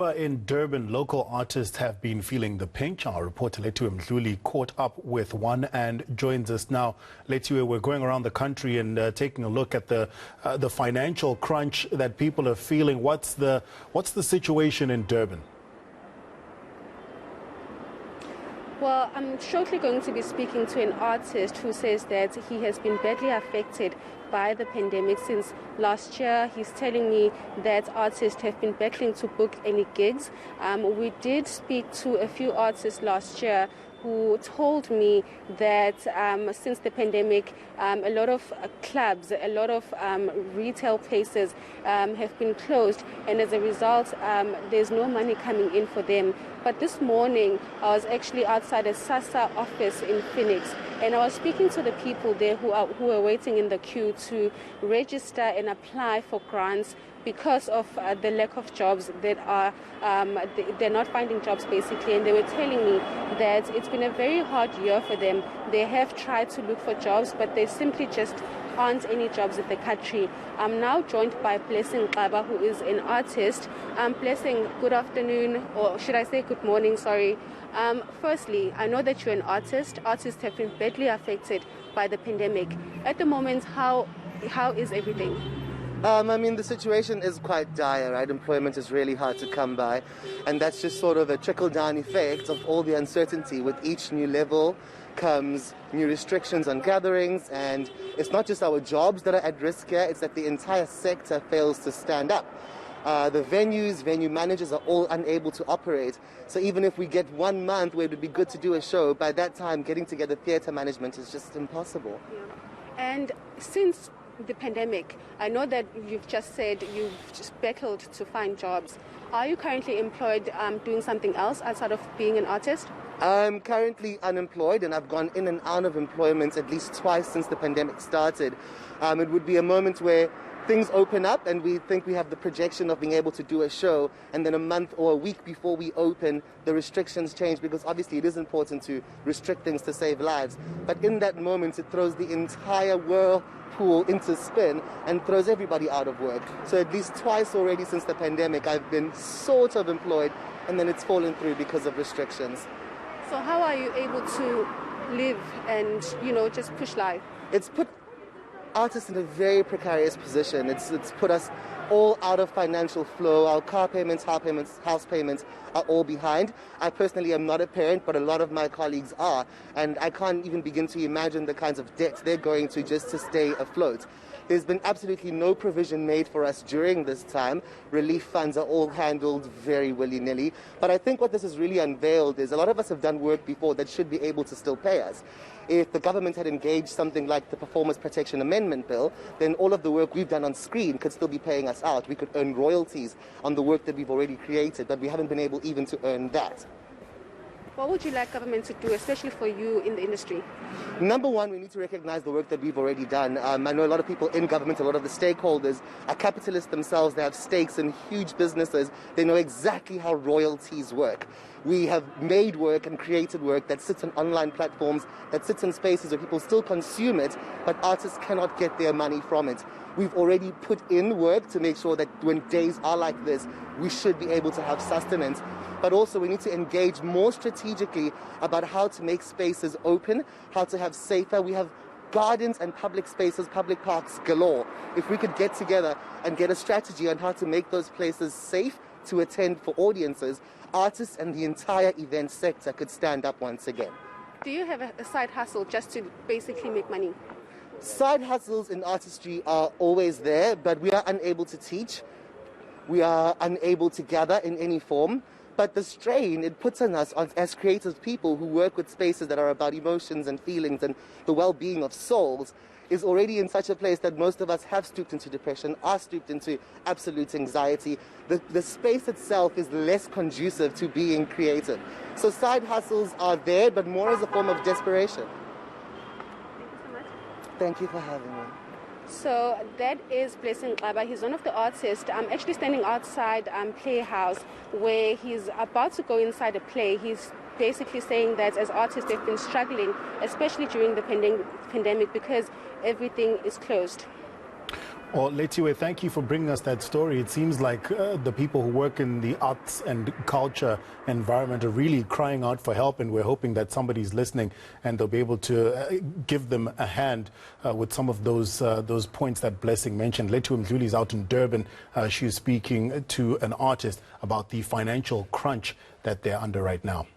In Durban, local artists have been feeling the pinch. Our reporter Lethiwe Mdluli caught up with one and joins us now. Lethiwe, we're going around the country and taking a look at the financial crunch that people are feeling. What's the situation in Durban? Well, I'm shortly going to be speaking to an artist who says that he has been badly affected by the pandemic since last year. He's telling me that artists have been battling to book any gigs. We did speak to a few artists last year who told me that since the pandemic, a lot of clubs, a lot of retail places have been closed, and as a result, there's no money coming in for them. But this morning, I was actually outside a SASSA office in Phoenix, and I was speaking to the people there who are waiting in the queue to register and apply for grants because of the lack of jobs that are, they're not finding jobs basically, and they were telling me that it's been a very hard year for them. They have tried to look for jobs, but there simply just aren't any jobs in the country. I'm now joined by Blessing Xaba, who is an artist. Blessing, good afternoon, or should I say good morning, sorry. Firstly, I know that you're an artist. Artists have been badly affected by the pandemic. At the moment, how is everything? The situation is quite dire, right? Employment is really hard to come by. And that's just sort of a trickle-down effect of all the uncertainty. With each new level comes new restrictions on gatherings. And it's not just our jobs that are at risk here, it's that the entire sector fails to stand up. The venue managers are all unable to operate. So even if we get 1 month where it would be good to do a show, by that time getting together theatre management is just impossible. Yeah. And since the pandemic, I know that you've just said you've just battled to find jobs. Are you currently employed doing something else outside of being an artist? I'm currently unemployed, and I've gone in and out of employment at least twice since the pandemic started. It would be a moment where things open up and we think we have the projection of being able to do a show, and then a month or a week before we open, the restrictions change, because obviously it is important to restrict things to save lives. But in that moment, it throws the entire whirlpool into spin and throws everybody out of work. So at least twice already since the pandemic, I've been sort of employed, and then it's fallen through because of restrictions. So how are you able to live and, just push life? It's put artists in a very precarious position. It's put us all out of financial flow. Our car payments, house payments are all behind. I personally am not a parent, but a lot of my colleagues are, and I can't even begin to imagine the kinds of debts they're going to just to stay afloat. There's been absolutely no provision made for us during this time. Relief funds are all handled very willy-nilly. But I think what this has really unveiled is a lot of us have done work before that should be able to still pay us. If the government had engaged something like the Performance Protection Amendment Bill, then all of the work we've done on screen could still be paying us out. We could earn royalties on the work that we've already created, but we haven't been able even to earn that. What would you like government to do, especially for you in the industry? Number one, we need to recognize the work that we've already done. I know a lot of people in government, a lot of the stakeholders are capitalists themselves. They have stakes in huge businesses. They know exactly how royalties work. We have made work and created work that sits on online platforms, that sits in spaces where people still consume it, but artists cannot get their money from it. We've already put in work to make sure that when days are like this, we should be able to have sustenance. But also we need to engage more strategically about how to make spaces open, how to have safer. We have gardens and public spaces, public parks galore. If we could get together and get a strategy on how to make those places safe to attend for audiences, artists and the entire event sector could stand up once again. Do you have a side hustle just to basically make money? Side hustles in artistry are always there, but we are unable to teach. We are unable to gather in any form. But the strain it puts on us as creative people who work with spaces that are about emotions and feelings and the well-being of souls is already in such a place that most of us have stooped into depression, are stooped into absolute anxiety. The space itself is less conducive to being creative. So side hustles are there, but more as a form of desperation. Thank you so much. Thank you for having me. So that is Blessing Xaba. He's one of the artists. I'm actually standing outside Playhouse where he's about to go inside a play. He's basically saying that as artists they've been struggling, especially during the pandemic because everything is closed. Well, Letiwe, thank you for bringing us that story. It seems like the people who work in the arts and culture environment are really crying out for help, and we're hoping that somebody's listening and they'll be able to give them a hand with some of those points that Blessing mentioned. Letiwe Mdluli is out in Durban. She's speaking to an artist about the financial crunch that they're under right now.